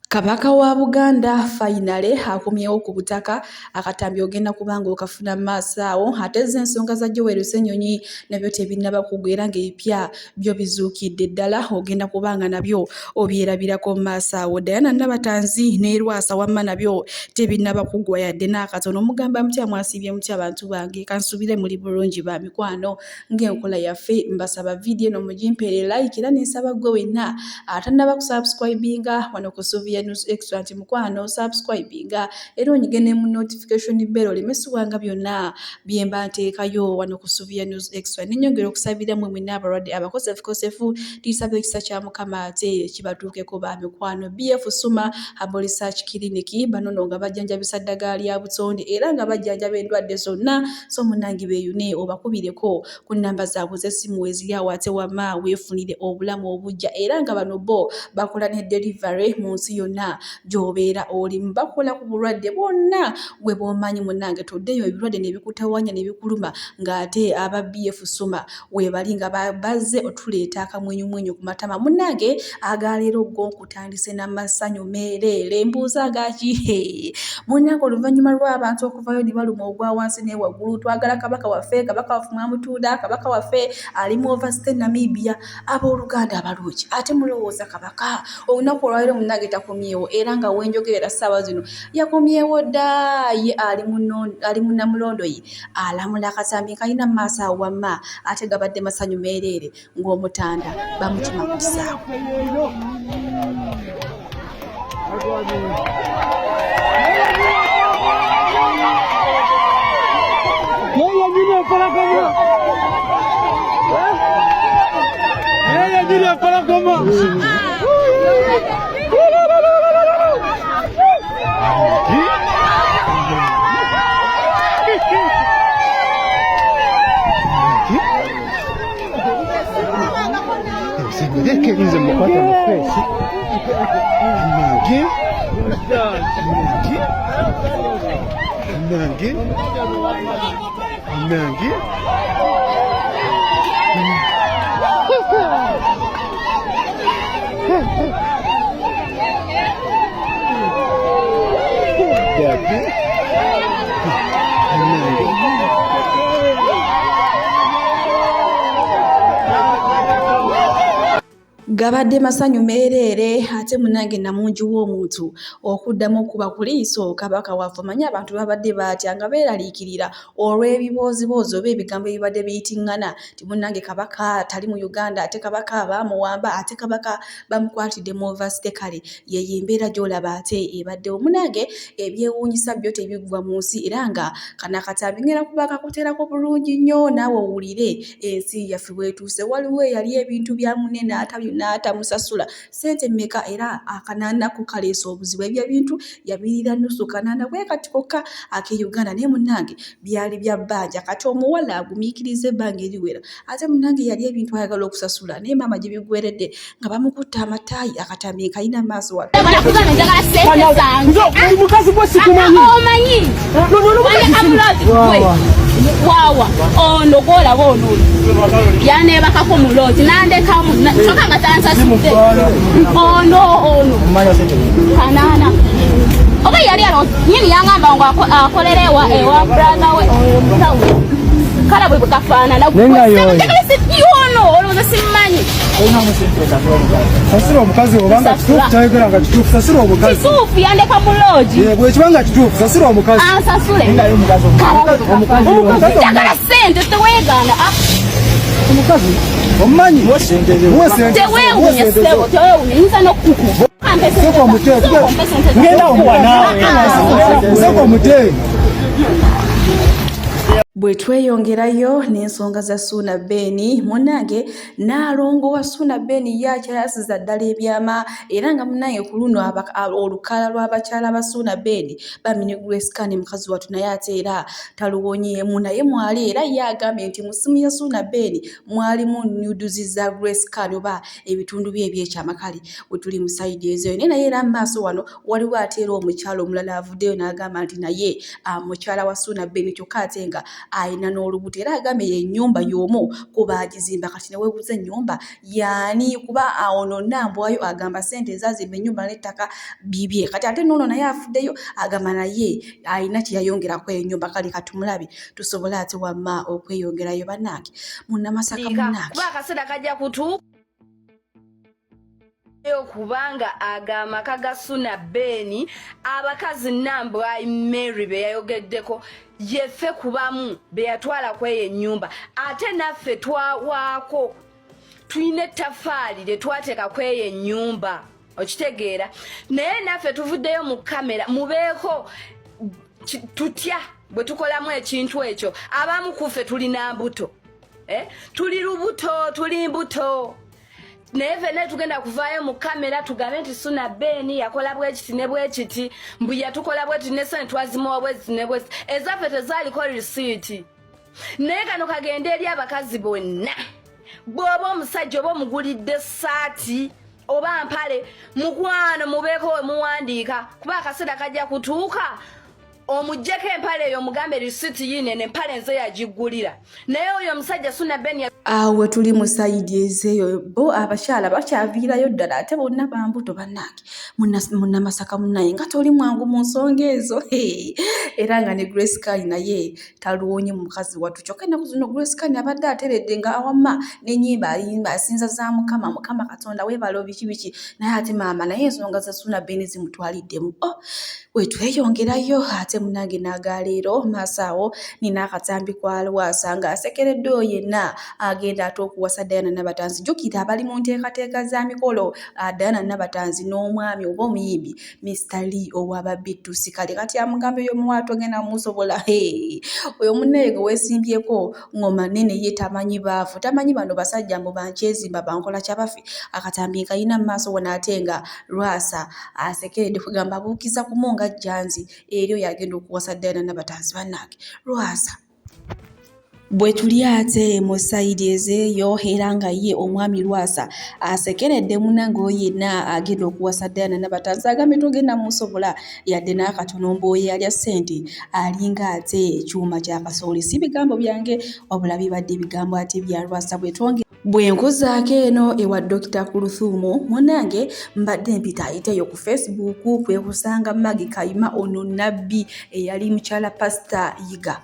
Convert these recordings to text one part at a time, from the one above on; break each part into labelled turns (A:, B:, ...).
A: Kabaka wa Buganda finally akomyewo ku butaka akatambi ogenda kubanga okafuna maaso awo ateze ensonga za Joel Ssenyonyi nabyo tebinnaba kugwera ng'ebipya byo bizuukidde ddala ogenda kubanga nabyo obyerabirako maaso awo. Diana Nabatanzi ne Lwasa wamma nabyo tebinnaba kugwa yadde n'akatono. Omugamba mutya mwasibye mutya abantu bange kansubire muli bulungi ba mikwano ng'enkola yaffe mbasaba video eno mugimpeere like era n'ensaba gwe wenna atannaba kusubscribinga wano ku Sylvia News Extra nti mukwano subscribinga era onyigene mu notification bell olemesibwanga byonna byemba nteekayo wano ku Sylvia News Extra. Ninyongera okusabira mwe mwenna abalwadde abakosefu tisabye ekisa kya Mukama ate kibatuukeko ba mikwano. BF Suma Herbal Research Clinic banono nga bajjanjabisa ddagala lya butonde era nga bajjanjaba endwadde zonna so munnange beeyune obakubireko ku nnamba zaabwe z'essimu weziri awo ate wamma weefunire obulamu obujja era nga bano bo bakola ne delivery mu nsi yonna gy'obeera olimu bakola ku bulwadde bwonna bwe bw'omanyi munnange toddeyo ebirwadde ne bikutawanya ne bikuluma ng'ate aba BF Suma weebali nga bazze otuleeta akamwenyumwenyu ku matama munnange agaleero go nkutandise n'amasanyu meereere mbuuza gaki munnange oluvannyuma lw'abantu okuvayo ne baluma ogwa wansi ne waggulu twagala kabaka waffe Mwamutunda kabaka waffe ali mu overstay Namibia abooluganda abalungi ate mulowooza kabaka olunaku olwaleero munnange takomyewo era nga wenjogerera ssaawa zino yakomyewo dda ye ali mu Namulondo ye alamula akatambi kalina mu maaso awo wamma ate gabadde masanyu meereere ng'omutanda bamutima ku kisaawe. Gabadde masanyu meereere ate munnange namungi w'omuntu okuddamu okuba kuliiso kabaka waffe manyi abantu babadde batya nga beeraliikirira olw'ebiboozibozi oba ebigambo ebibadde biyitiŋŋana ti munnange kabaka tali mu Uganda ate kabaka baamuwamba ate kabaka bamukwatidde mu overstay kale yeyo embeera gy'olaba ate ebaddewo munnange ebyewuunyisa byo tebiggwa mu nsi era nga kana akatambi ngenda kuba kakuteerako bulungi nnyo naawe owulire ensi yaffe bwetuuse waliwo eyali ebintu bya munne n'atamusasula ssente mmeka era akanaanaku kaleesa obuzibu ebyo ebintu yabirira nusu kanaana bwe kati kokka ak'e Uganda naye munnange byali bya bbanja kati omuwala agumiikiriza ebbanga eriwera ate munnange yali ebintu ayagala okusasula naye maama gye bigweredde nga bamukutta amataayi akatambi kalina maaso wa
B: mukazi gwe sikumanyi wawa ono gwolaba ono yaneebakako mu looti nandekamu soka nga tansasudde ono kanaana oba yali nyini yangamba ngo akolerewa ewa brother we omutawu kala bwe bukafaanana ono olowooza simmanyi
C: sasira omukazi obanga kituufu kyayogera nga kituufu sasira omukazi
B: kituufu yandeka mu loogi
C: bwekibanga kituufu sasira omukazi
B: ansasule njagala ssente teweegaana
C: omukazi omumanyi
B: teweewunya ssebo teweewunya yinza n'okukuku
C: ngenda okuwa naawe seko omutee
A: bwe tweyongerayo n'ensonga za Ssuuna Ben munnange Nnaalongo wa Ssuuna Ben yakyayasiza ddala ebyama era nga munnange ku luno olukala lw'abakyala ba Ssuuna Ben bamini Grace Kane mukazi wattu naye ate era taluwonyeemu naye mwali era yagambye nti mu ssimu ya Ssuuna Ben mwalimu nuduzi za Grace Kane oba ebitundu bye ebyekyamakali we tuli mu sayidi ezo naye era mu maaso wano waliwo ate era omukyala omulala avuddeyo n'agamba nti naye mukyala wa Ssuuna Ben kyokka ate nga ayina n'olubuto era agambye ye ennyumba y'omu kuba agizimba kati ne weebuuza ennyumba yaani kuba ono Nambwayo agamba ssente ezazimba ennyumba n'ettaka bibye kati ate n'ono naye afuddeyo agamba naye ayina kye yayongerako ennyumba kale katumulabe tusobole ate wamma okweyongerayo bannange munnamasaka munnange
D: kuba akaseera kajja kutuuka kubanga agamaka ga Suna Beni abakazi Nambwayo Mary be yayogeddeko yeffe kubamu be yatwala kweyo ennyumba ate naffe twawaako tulina ettafaali lye twateeka kweyo ennyumba okitegeera naye naffe tuvuddeyo mu kamera mubeeko tutya bwe tukolamu ekintu ekyo abamu kuffe tulina mbuto tuli lubuto tuli mbuto naye fenna tugenda kuvaayo mu kamera tugambe nti Suna Beni yakola bwekiti ne bwekiti mbu yatukola bwekiti nesone twazimuwa bwekiti ne bwekiti ezaffe tezaaliko risiiti naye kano kagende eri abakazi bonna bw'oba omusajja oba omugulidde essaati oba mpale mukwano mubeeko we muwandiika kuba akaseera kajja kutuuka omujjeko empale eyo mugambe risiiti yinene empale nze yagiggulira naye oyo omusajja Suna Beni
A: awe tuli mu sayidi ezeeyo bo abakyala bakyaviirayo ddala ate bonna bambuto bannange munnamasaka munnaye nga toli mwangu mu nsonga ezo era nga ne Grace Kali naye taluwonye mu mukazi wattu kyokka ennaku zino Grace Kali abadde ateredde nga awamma n'ennyimba ayimba asinza za Mukama Katonda weebala biki naye ate maama naye ensonga za Suna Beni zimutwaliddemu wetweyongerayo ate munnange n'agaleero maaso awo nina akatambi kwa Lwasa nga asekereddeo yenna agenda ate okuwasa Diana Nabatanzi jjukira abali mu nteekateeka za mikolo Diana Nabatanzi n'omwami oba omuyimbi Mr. Lee ow'Ababitusi kale kati amugambe y'omuwala togenda musobola oyo munneege weesimbyeko ngoma nene ye tamanyi baafu tamanyi bano basajja mbu bankyezimba bankola kyabafe akatambi kayina mu maaso wano ate nga Lwasa asekeredde kugamba abuukiza kumunga jjanzi eryo yagenda okuwasa Diana Nabatanzi bannange Lwasa bwe tuli ate mu sayidi ezeeyo era nga ye omwami Lwasa asekeredde munnange oyo yenna agenda okuwasa Diana Nabatanzi agambye togenda musobola yadde n'akatono mbu oyo alya ssente alinga ate ekyuma kya kasooli si bigambo byange wabula bibadde bigambo ate bya Lwasa bwe nkuzaako eno ewa Dr. Kuluthumu munnange mbadde mpita ayiteyo ku Facebook kwe kusanga Maggie Kayima ono nabbi eyali mukyala Pastor Yiga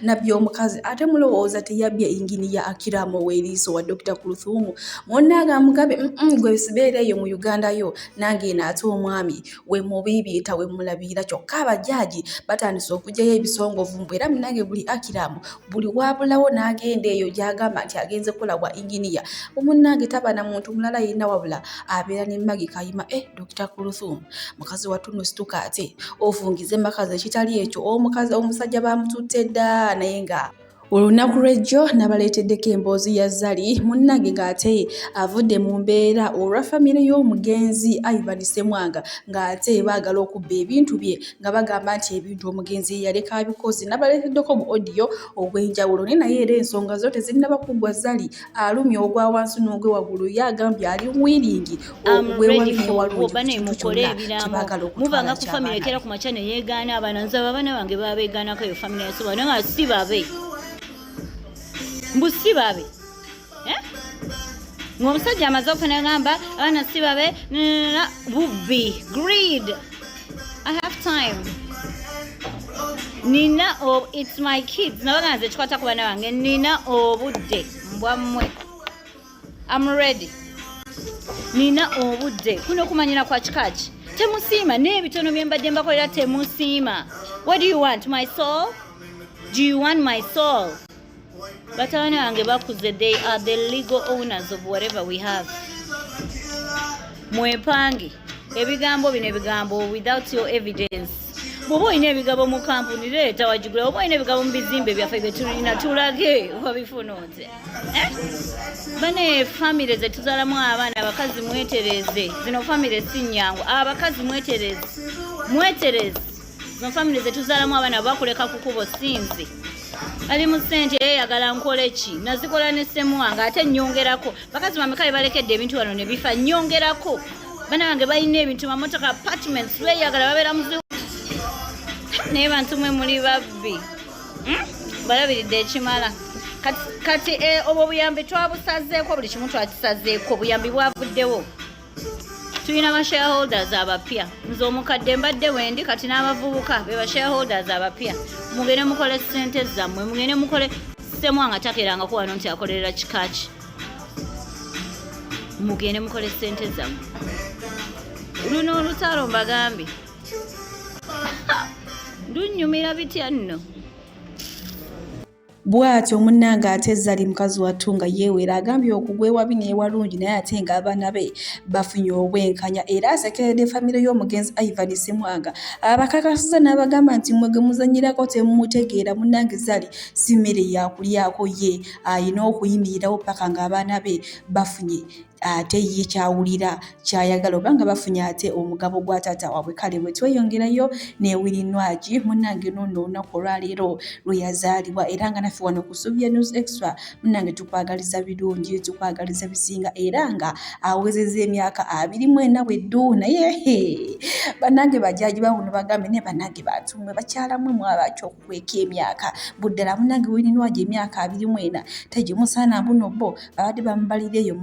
A: nabbi omukazi ate mulowooza teyabbye ingini ya Akiramo Weriiso wa Dr. Kuluthumu munnange amugambe gwe sibeereyo mu Uganda yo nange naate omwami we mubiibiita we mulabira kyokka abajaji batandise okugyayo ebisongovu mbu era munnange buli Akiramo buli wabulawo n'agenda eyo gy'agamba nti agenze kukola wa inginiya omunnange taba na muntu mulala yenna wabula abeera ne Maggie Kayima Dr. Kuluthumu mukazi wattu nosituka ate ofungize makazi ekitali ekyo omukazi omusajja bamututte dda naye nga olunaku lw'ejjo nabaleeteddeko emboozi ya Zali munnange ng'ate avudde mu mbeera olwa famire y'omugenzi Ivan Ssemwanga ng'ate baagala okubba ebintu bye nga bagamba nti ebintu omugenzi yaleka abikozi nabaleeteddeko mu audio ogw'enjawulo naye era ensonga zo tezinnaba kuggwa Zali alumya ogwa wansi n'ogwe waggulu yagambye ali mwiringi ogwewalire walungi
E: mubanga ku famire kera ku makya ne yeegaana abananza babana bange babeegaanako eyo famire yasoba naye nga si babe mbusi babe ng'omusajja amaze okufuna gamba abaana si babe bubbi greed I have time nina it's my kids nabaga nze kikwata ku baana bange nina obudde mbwammwe I'm ready nina obudde kuno okumanyira kwa kikaki temusiima n'ebitono bye mbadde mbakolera temusiima what do you want my soul do you want my soul batabani bange bakuze they are the legal owners of whatever we have mwepange ebigambo bino ebigambo without your evidence bw'oba olina ebigambo mu kampuni leeta wagigula oba olina ebigambo mu bizimbe byaffe bye tulina tulage wabifuna oze bane famire ze tuzaalamu abaana abakazi mwetereze zino famire si nnyangu abakazi mwetereze zino famire ze tuzaalamu abaana bakuleka kukubo sinzi ali mu ssente yeyagala nkole ki nazikola ne Ssemwanga ate nnyongerako bakazi bameka balekedde ebintu wano ne bifa nnyongerako bana bange balina ebintu mamotoka apartments beyagala babeera muzibu naye bantu mwe muli babbi balabiridde ekimala kati obwo buyambi twabusazeeko buli kimu twakisazeeko buyambi bwavuddewo tulina ba shareholders abapya nze omukadde mbadde wendi kati n'abavubuka be ba shareholders abapya mugende mukole ssente zammwe mugende mukole Ssemwanga takerangako wano nti akolerera kikaki mugende mukole ssente zammwe luno olutalo mbagambye lunyumira bitya nno
A: bw'atyo munnanga ate Zali mukazi wattu nga yeewera agambye okugwewa bine ewalungi naye ate ng'abaana be bafunye obwenkanya era asekeredde famire y'omugenzi Ivan Ssemwanga abakakasiza n'abagamba nti mwe gemuzanyirako temumutegeera munnange Zali si mmere yakulyako ye ayina okuyimirirawo paka ng'abaana be bafunye ate ye kyawulira kyayagala obanga bafunye ate omugabo gwa taata waabwe kale bwe tweyongerayo ne Wirinwagi munnange n'ono olunaku olwaleero lwe yazaalibwa era nga naffe wano ku Ssubya News Extra munnange tukwagaliza birungi tukwagaliza bisinga era nga awezezza emyaka 24 bweddu naye bannange bajjaji bawuno bagambe ne bannange batumwe bakyalamu mwabakyo okukweka emyaka buddala munnange Wirinwagi emyaka 24 tegimusaana mbuno bo babadde bamubalireyo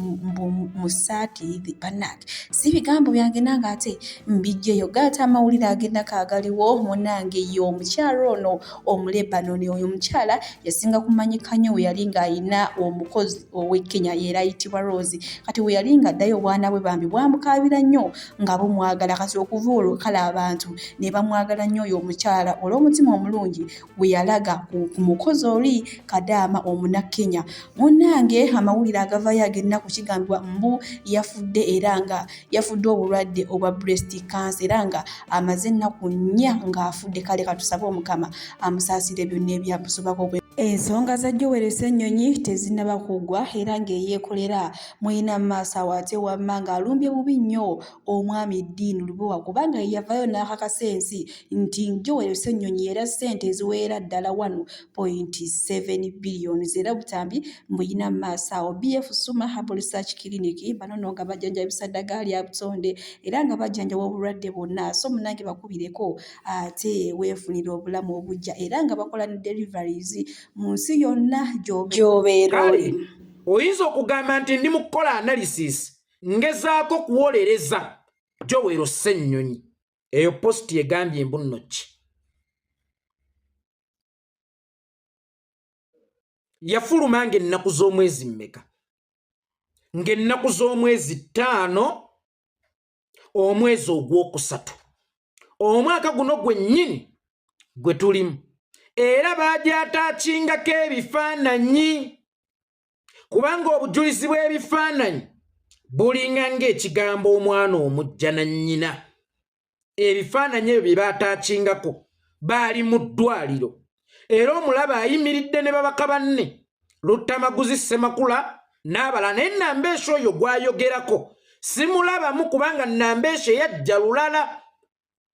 A: mu ssaati bannange si bigambo byange nange ate mbijjeyo gaata amawulire agenda kaagaliwo munnange ye omukyala ono omulebanoni oyo omukyala yasinga kumanyika nnyo we yali ng'ayina omukozi ow'e Kenya era ayitibwa Rose kati we yali ng'addayo obwana bwe bambi bwamukaabira nnyo nga bumwagala kati okuva olwo kale abantu ne bamwagala nnyo oyo omukyala olw'omutima omulungi we yalaga ku mukozi oli Kadaama Omunakenya munnange amawulire agavayo ag'ennaku kigambibwa mbu yafudde era nga yafudde obulwadde obwa breast cancer era nga amaze ennaku 4 ng'afudde kale katusabe Omukama amusaasire byonna ebyamusobako ensonga za Joel Ssennyonyi tezinnaba kugwa era ng'eyeekolera mwina maaso awo ate wamma ng'alumbye bubi nnyo omwami Dean Lubowa kubanga yavayo n'akakasa ensi nti Joel Ssennyonyi era ssente eziweera ddala 1.7 billion era butambi mbuyina maaso awo BF Suma Herbal Research Clinic banono nga bajjanjabisa ddagala lya butonde era nga bajjanjaba obulwadde bwonna so munnange bakubireko ate weefunira obulamu obujja era nga bakola ne deliveries mu nsi yonna gy'obeera oli.
F: Oyinza okugamba nti ndi mu kukola analysis ngezaako kuwolereza Joel Ssennyonyi eyo post egambye embuno ki yafuluma ng'ennaku z'omwezi mmeka ng'ennaku z'omwezi 5 omwezi ogwokusatu omwaka guno gwennyini gwe tulimu era bagyataakingako ebifaananyi kubanga obujulizi bw'ebifaananyi bulinga ng'ekigambo omwana omujja na nnyina ebifaananyi ebyo bye baataakingako baali mu ddwaliro era omulaba ayimiridde ne babaka banne Luttamaguzi Ssemakula n'abala naye Nambeeshe oyo gwayogerako simulabamu kubanga Nambeeshe yajja lulala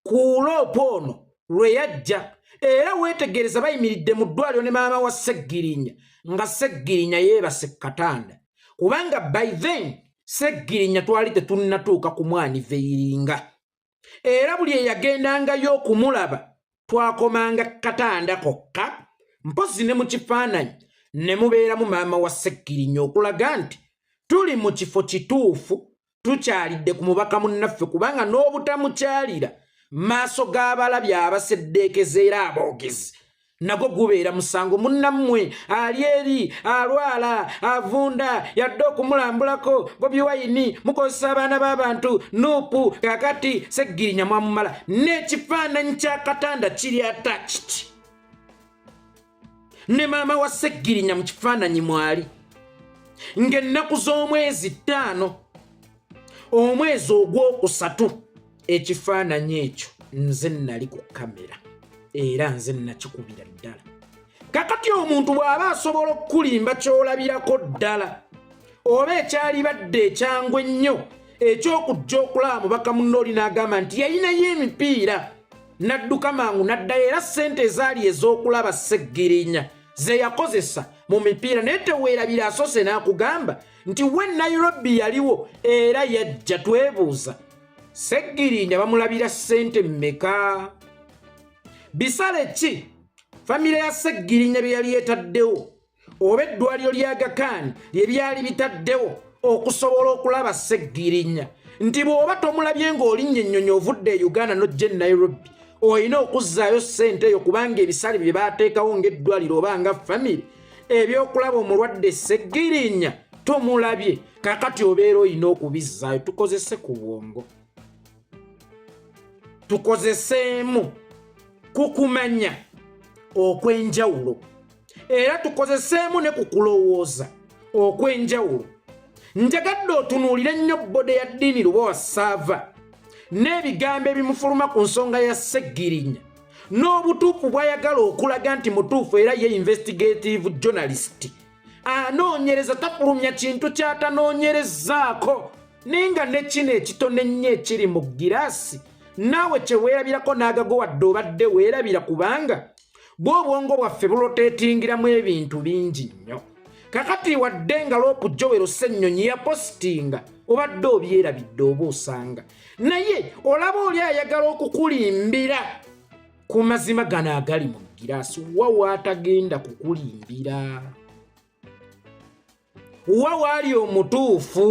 F: ku loopo ono lwe yajja era weetegereza bayimiridde mu ddwaliro ne maama wa Sseggirinya nga Sseggirinya yeebase Katanda kubanga by then Sseggirinya twali tetunnatuuka ku mwaniveyiringa era buli eyagendangayo okumulaba twakomanga Katanda kokka mpozi ne mu kifaananyi ne mubeeramu maama wa Sseggirinya okulaga nti tuli mu kifo kituufu tukyalidde ku mubaka munnaffe kubanga n'obutamukyalira maaso g'abalabi abaseddeekeza era aboogezi nago gubeera musango munnammwe ali eri alwala avunda yadde okumulambulako Bobi Wine mukozesa abaana b'abantu nuupu kakati Sseggirinya mwamumala n'ekifaananyi kya Katanda kiri attached ne maama wa Sseggirinya mu kifaananyi mwali ng'ennaku z'omwezi 5 omwezi ogwokusatu ekifaananyi ekyo nze nali ku kamera era nze nakikubira ddala kakati omuntu bw'aba asobola okukulimba ky'olabirako ddala oba ekyali badde ekyangwe ennyo eky'okujja okulaba mubaka munno oli n'agamba nti yayinayo emipiira n'adduka mangu n'addayo era ssente ezaali ez'okulaba Sseggirinya ze yakozesa mu mipiira naye teweerabira asoose n'akugamba nti we Nairobi yaliwo era yajja twebuuza Sseggirinya bamulabira ssente mmeka bisale ki famire ya Sseggirinya bye yali etaddewo oba eddwaliro lya Aga Khan lye byali bitaddewo okusobola okulaba Sseggirinya nti bw'oba tomulabye ng'olinnye ennyonyi ovudde e Uganda n'ojja e Nairobi olina okuzzaayo ssente eyo kubanga ebisale bye baateekawo ng'eddwaliro oba nga famire ebyokulaba omulwadde Sseggirinya tomulabye kakati obeera olina okubizzaayo tukozese ku bwongo tukozeseemu kukumanya okwenjawulo era tukozeseemu ne kukulowooza okwenjawulo njagadde otunuulire nnyo bbode ya ddiini Lubowa Ssaava n'ebigambo ebimufuluma ku nsonga ya Sseggirinya n'obutuufu bw'ayagala okulaga nti mutuufu era ye investigative journalist anoonyereza tafulumya kintu ky'atanoonyerezaako ninga ne kino ekitone nnyo ekiri mu giraasi naawe kye weerabirako n'agago wadde obadde weerabira kubanga bw'obwongo bwaffe buloteetingiramu ebintu bingi nnyo kakati wadde nga Loopu Joel Ssennyonyi yapositinga obadde obyerabidde oba osanga naye olaba oli ayagala okukulimbira ku mazima gano agali mu giraasi wa waatagenda kukulimbira wa waali omutuufu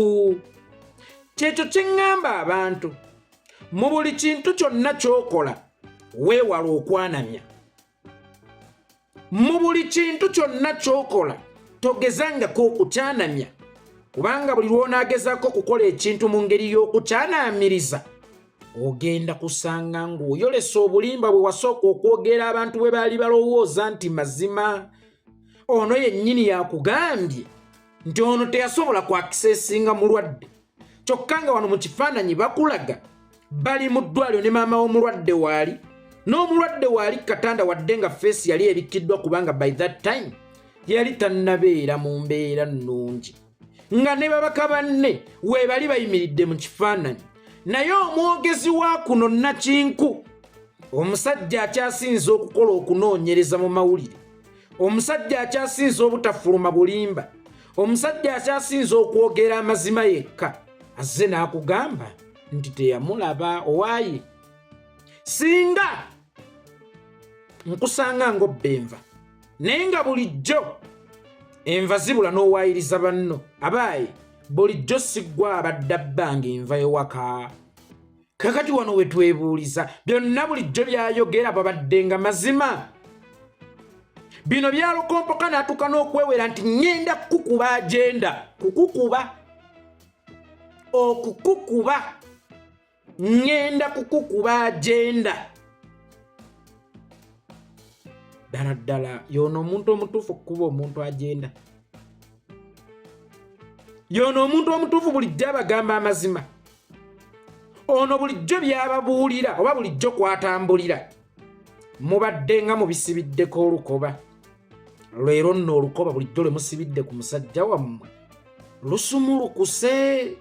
F: kyekyo kye ŋŋamba abantu mu buli kintu kyonna ky'okola weewala okwanamya mu buli kintu kyonna ky'okola togezangako okukyanamya kubanga buli lw'onaagezaako okukola ekintu mu ngeri y'okukyanamiriza ogenda kusanga ng'oyolesa obulimba bwe wasooka okwogera abantu bwe baali balowooza nti mazima ono yennyini yakugambye nti ono teyasobola kwakisesinga mulwadde kyokka nga wano mu kifaananyi bakulaga bali mu ddwaliro ne maama w'omulwadde waali n'omulwadde waali katanda wadde nga feesi yali ebikkiddwa kubanga by that time yali tannabeera mu mbeera nnungi nga ne babaka banne weebali bayimiridde mu kifaananyi naye omwogezi wa kuno Nakinku omusajja akyasinze okukola okunoonyereza mu mawulire omusajja akyasinze obutafuluma bulimba omusajja akyasinze okwogera amazima yekka azze n'akugamba nti teyamulaba owaaye singa nkusanga ng'obba enva naye nga bulijjo enva zibula n'owaayiriza banno abaaye bulijjo siggwa abadde abbanga enva ewaka kakati wano we twebuuliza byonna bulijjo byayogera babadde nga mazima bino byalokompoka n'atuuka n'okwewera nti ngenda kukukuba agenda kukukuba okukukuba ngenda kukukuba agenda ddala ddala yono omuntu omutuufu okukuba omuntu agenda yono omuntu omutuufu bulijjo abagamba amazima ono bulijjo byababuulira oba bulijjo kwatambulira mubadde nga mubisibiddeko olukoba leero nno olukoba bulijjo lwe musibidde ku musajja wammwe lusumulukuse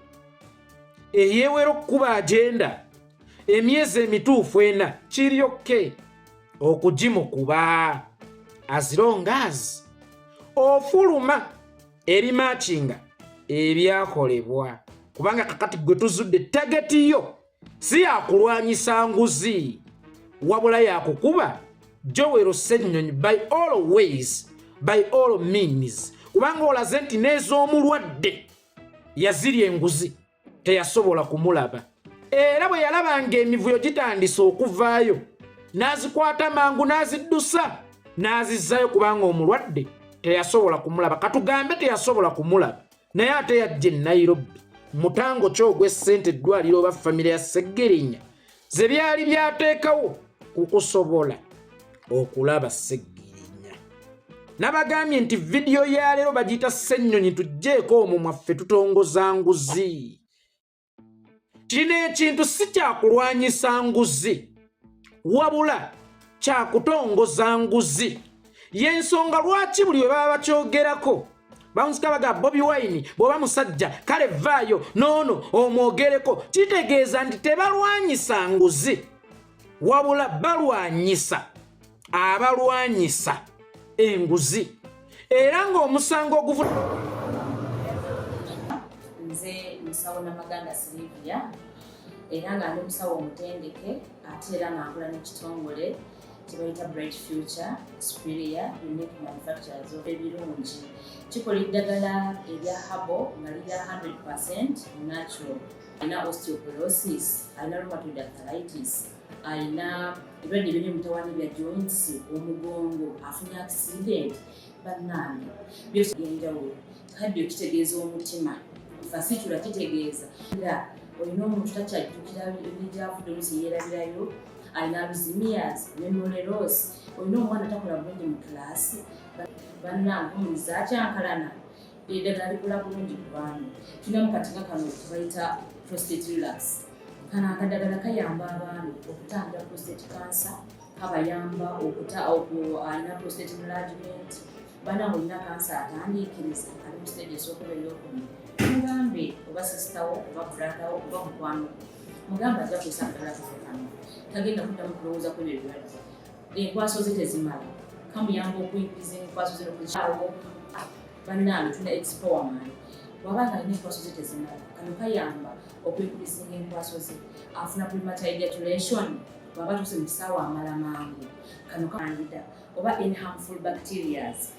F: eyeewera okukuba agenda emyezi emituufu ena kiryokke okugimukuba as long as ofuluma erimakinga ebyakolebwa kubanga kakati gwe tuzudde tageti yo si yakulwanyisa nguzi wabula yakukuba Joel Ssennyonyi by all ways by all means kubanga olaze nti n'ez'omulwadde yazirya enguzi teyasobola kumulaba era bwe yalabanga emivuyo gitandise okuvaayo n'azikwata mangu n'aziddusa n'azizzayo kubanga omulwadde teyasobola kumulaba katugambe teyasobola kumulaba naye ate yajja e Nairobi mutango ky'ogw'essente eddwaliro oba famire ya Sseggirinya ze byali byateekawo kukusobola okulaba Sseggirinya nabagambye nti vidiyo ya leero bagiyita Ssennyonyi tujjeeko omwo mwaffe tutongoza nguzi kino ekintu si kyakulwanyisa nguzi wabula kyakutongoza nguzi y'ensonga lwaki buli bwe baba bakyogerako bawunzika baga Bobi Wine bw'oba musajja kale vaayo noono omwogereko kitegeeza nti tebalwanyisa nguzi wabula balwanyisa abalwanyisa enguzi era ng'omusango oguvu
G: nze musawo Namaganda Sylvia era nga ndi musawo omutendeke ate era ng'akola n'ekitongole kibayita Bright Future Superior Unique Manufacturers ebirungi kikola eddagala erya habo nga lirya 100% natural. Alina osteoporosis, alina rheumatoid arthritis, alina ebirwadde biri mutawaana bya joints, omugongo, afunye accident, bannange byose byenjawulo. Kaddio kitegeeza omutima, fasitula kitegeeza era olina omuntu takyajjukira ebijjavudde oluusi yeerabirayo, alina alzheimer's, memory loss, olina omwana takola bulungi mu kilaasi, bannange omuliza akyankalana eddagala likola bulungi ku baana. Tulinamu kati nga kano kebayita prostate relax. Kano akadagala kayamba abaana okutangira prostate cancer, kabayamba alina prostate enlargement, bannange olina kansa atandiikiriza ali mu stage esookuba ey'okubiri, mugambe oba sisitawo oba bradawo oba mukwano, mugambe ajja kusa akadagala kafe kano, tagenda kuddamu kulowooza ku ebyo ebirwadde. Enkwaso ze tezimala, kamuyamba okuyingiza enkwaso ze n'okuzikyawo. Bannange tulina expowerman, bw'aba alina enkwaso ze tezimala, kano kayamba okwekulisinga enkwaso ze, afuna premature ejaculation, bw'aba tuse mu kisaawe amala mangu, kano kandida oba any harmful bacterias